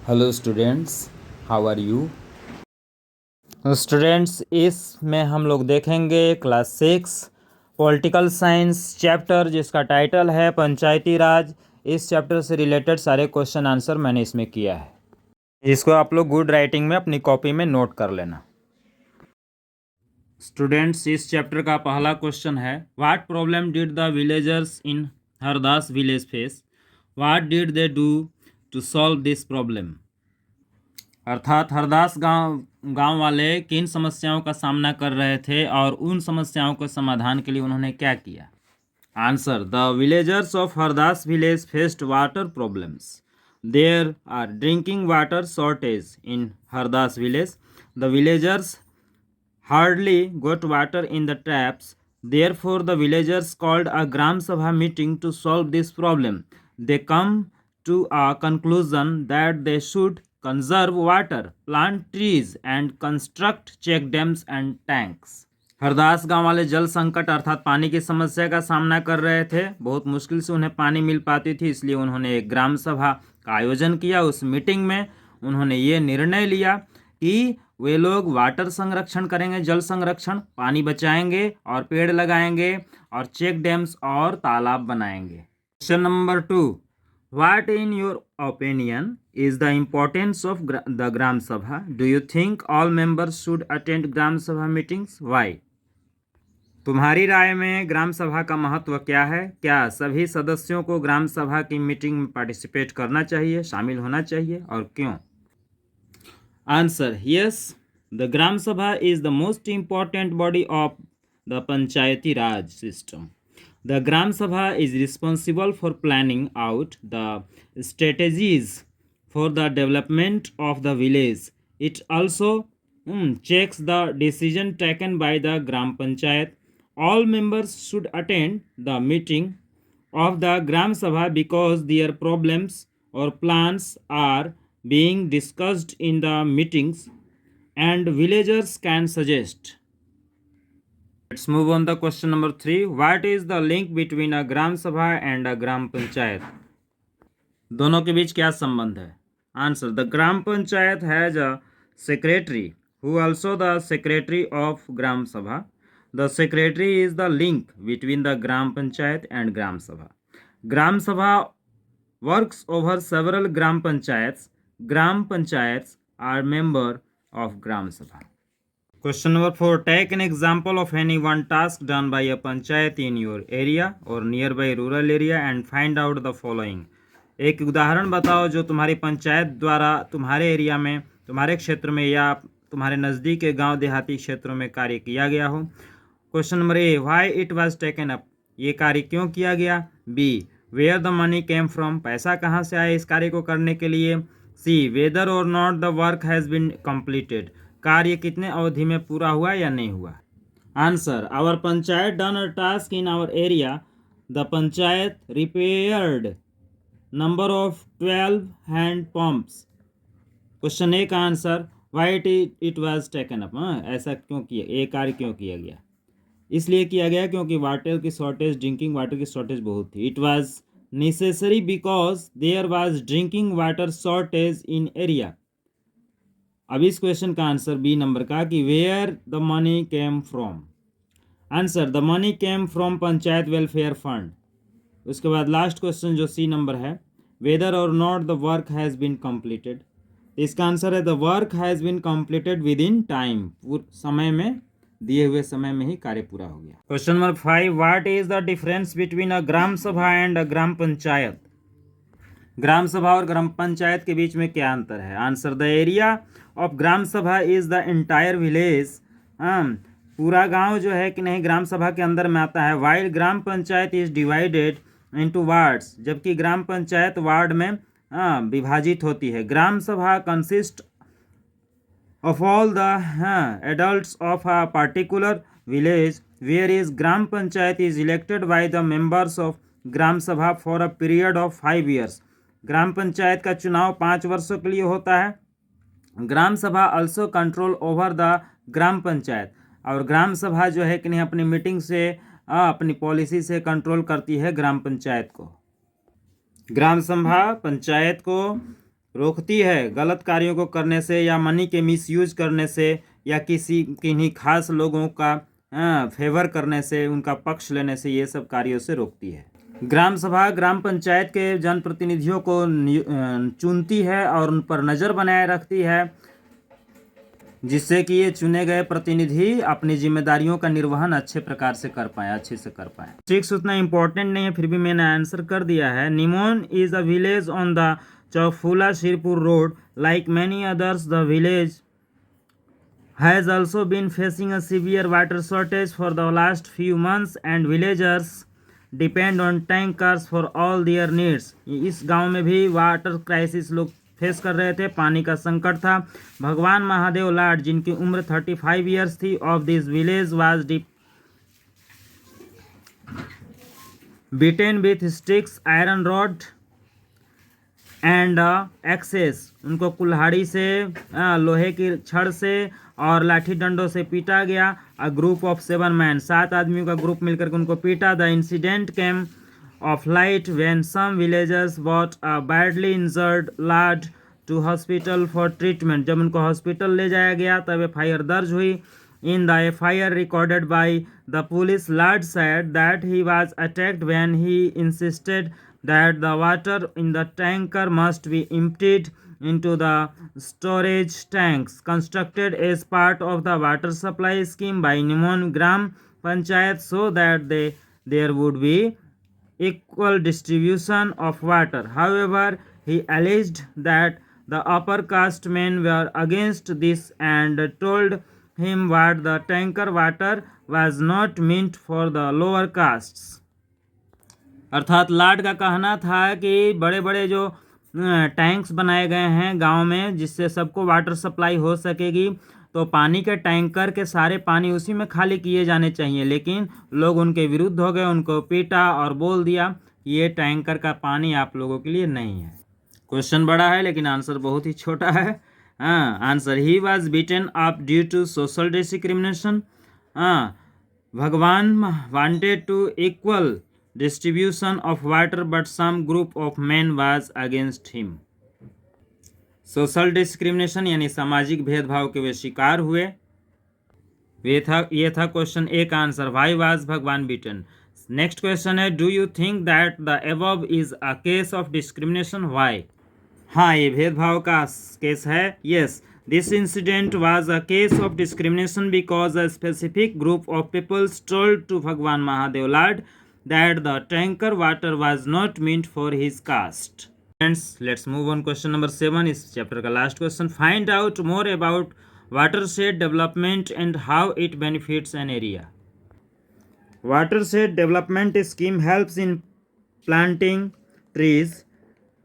Hello students, how are you. Students, इसमें हम लोग देखेंगे क्लास 6 पॉलिटिकल साइंस चैप्टर, जिसका टाइटल है पंचायती राज। इस चैप्टर से रिलेटेड सारे क्वेश्चन आंसर मैंने इसमें किया है। इसको आप लोग गुड राइटिंग में अपनी कॉपी में नोट कर लेना। स्टूडेंट्स, इस चैप्टर का पहला क्वेश्चन है, what problem did the villagers in Hardas village face, what did they do to solve this problem. अर्थात हरदास गांव वाले किन समस्याओं का सामना कर रहे थे और उन समस्याओं के समाधान के लिए उन्होंने क्या किया। Answer, the villagers of Hardas village faced water problems. There are drinking water shortage in Hardas village. The villagers hardly got water in the taps. Therefore, the villagers called a Gram Sabha meeting to solve this problem. They come to a conclusion that they should conserve water, plant trees, and construct check dams and tanks. Hardas गांव वाले जल संकट अर्थात पानी की समस्या का सामना कर रहे थे। बहुत मुश्किल से उन्हें पानी मिल पाती थी, इसलिए उन्होंने एक ग्राम सभा का आयोजन किया। उस मीटिंग में उन्होंने ये निर्णय लिया कि वे लोग वाटर संरक्षण करेंगे, जल संरक्षण, पानी बचाएंगे और पेड़ लगाएंगे और चेक डैम्स और तालाब बनाएंगे। Question number 2, what in your opinion is the importance of the gram sabha. Do you think all members should attend gram sabha meetings, why. तुम्हारी राय में ग्राम सभा का महत्व क्या है? क्या सभी सदस्यों को ग्राम सभा की मीटिंग में पार्टिसिपेट करना चाहिए, शामिल होना चाहिए, और क्यों? Answer, yes, the Gram Sabha is the most important body of the Panchayati Raj system. The Gram Sabha is responsible for planning out the strategies for the development of the village. It also checks the decision taken by the Gram Panchayat. All members should attend the meeting of the Gram Sabha because their problems or plans are being discussed in the meetings and villagers can suggest. Let's move on the question number 3. What is the link between a Gram Sabha and a Gram Panchayat? दोनों के बीच क्या संबंध है? Answer, the Gram Panchayat has a secretary who also the secretary of Gram Sabha. The secretary is the link between the Gram Panchayat and Gram Sabha. Gram Sabha works over several Gram Panchayats. Gram Panchayats are member of Gram Sabha. Question number 4. Take an example of any one task done by a panchayat in your area or nearby rural area and find out the following. एक उदाहरण बताओ जो तुम्हारी पंचायत द्वारा तुम्हारे area में, तुम्हारे क्षेत्र में या तुम्हारे नज़दीक के गांव देहाती क्षेत्रों में कार्य किया गया हो। Question number A, why it was taken up, ये कार्य क्यों किया गया। B, where the money came from, पैसा कहाँ से आया इस कार्य को करने के लिए। See, whether or not the work has been completed, कार्य कितने अवधि में पूरा हुआ या नहीं हुआ। Answer, our panchayat done a task in our area. The panchayat repaired number of 12 hand pumps. Question A का answer, why it was taken up, ऐसा क्यों किया, ये कार्य क्यों किया गया। इसलिए किया गया क्योंकि वाटर की शॉर्टेज, ड्रिंकिंग वाटर की शॉर्टेज बहुत थी। It was necessary because there was drinking water shortage in area. अब इस क्वेश्चन का आंसर बी नंबर का कि where the money came from. Answer, the money came from panchayat welfare fund. उसके बाद लास्ट क्वेश्चन जो सी नंबर है, whether or not the work has been completed. इसका आंसर है the work has been completed with in time, समय में, दिए हुए समय में ही कार्य पूरा हो गया। Question number 5, what is the difference between a gram sabha and अ ग्राम पंचायत। ग्राम सभा और ग्राम पंचायत के बीच में क्या अंतर है। Answer, the area of gram सभा इज द एंटायर विलेज, पूरा गांव जो है कि नहीं ग्राम सभा के अंदर में आता है। While gram panchayat is divided into wards, जबकि ग्राम पंचायत वार्ड में विभाजित होती है। ग्राम सभा consist of all the adults of a particular village, whereas Gram Panchayat is elected by the members of Gram Sabha for a period of 5 years. ग्राम पंचायत का चुनाव 5 वर्षों के लिए होता है। ग्राम सभा also control over the ग्राम पंचायत, और ग्राम सभा जो है कि नहीं अपनी मीटिंग से, अपनी पॉलिसी से कंट्रोल करती है ग्राम पंचायत को। ग्राम सभा पंचायत को रोकती है गलत कार्यों को करने से या मनी के मिसयूज करने से या किन्हीं खास लोगों का फेवर करने से, उनका पक्ष लेने से, ये सब कार्यों से रोकती है। ग्राम सभा ग्राम पंचायत के जनप्रतिनिधियों को चुनती है और उन पर नज़र बनाए रखती है, जिससे कि ये चुने गए प्रतिनिधि अपनी जिम्मेदारियों का निर्वहन अच्छे प्रकार से कर पाए, अच्छे से कर पाए। ट्रिक्स उतना इम्पोर्टेंट नहीं है, फिर भी मैंने आंसर कर दिया है। Nimon is a village on the Chaufula Shirpur road. Like many others, the village has also been facing a severe water shortage for the last few months and villagers depend on tankers for all their needs। इस गांव में भी water crisis लोग face कर रहे थे, पानी का संकट था। भगवान महादेव लाड, जिनकी उम्र 35 ईयर्स थी, of this village was beaten with sticks, iron rod and axes. उनको कुल्हाड़ी से, लोहे की छड़ से और लाठी डंडों से पीटा गया। अ ग्रुप ऑफ 7 मैन, 7 आदमियों का ग्रुप मिलकर उनको पीटा। The incident came of light when some villagers bought a badly injured Lad to hospital for treatment. जब उनको हॉस्पिटल ले जाया गया तब FIR दर्ज हुई। In the FIR recorded by the police, Lad said that he was attacked when he insisted that the water in the tanker must be emptied into the storage tanks constructed as part of the water supply scheme by Nimon Gram Panchayat so that there would be equal distribution of water. However, he alleged that the upper caste men were against this and told him that the tanker water was not meant for the lower castes। अर्थात लाड का कहना था कि बड़े बड़े जो tanks बनाए गए हैं गांव में, जिससे सबको वाटर सप्लाई हो सकेगी, तो पानी के टैंकर के सारे पानी उसी में खाली किए जाने चाहिए। लेकिन लोग उनके विरुद्ध हो गए, उनको पीटा और बोल दिया ये टैंकर का पानी आप लोगों के लिए नहीं है। क्वेश्चन बड़ा है लेकिन आंसर बहुत ही छोटा है। Answer, he was beaten up due to social discrimination. Bhagwan wanted to equal distribution of water but some group of men was against him। Social discrimination यानी सामाजिक भेदभाव के वे शिकार हुए। ये था क्वेश्चन ए का answer, why was Bhagwan beaten. Next question है, do you think that the above is a case of discrimination, why. हाँ, ये भेदभाव का केस है। Yes, this incident was a case of discrimination because a specific group of peoples told to Bhagwan Mahadev Lad that the tanker water was not meant for his caste। Friends, let's move on question number 7 is chapter का last question। Find out more about watershed development and how it benefits an area। Watershed development scheme helps in planting trees,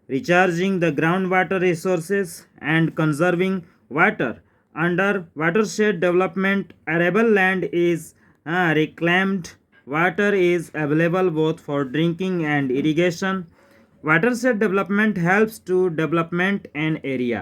recharging the groundwater resources and conserving water। Under watershed development, arable land is reclaimed, water is available both for drinking and irrigation। Watershed development helps to development an area।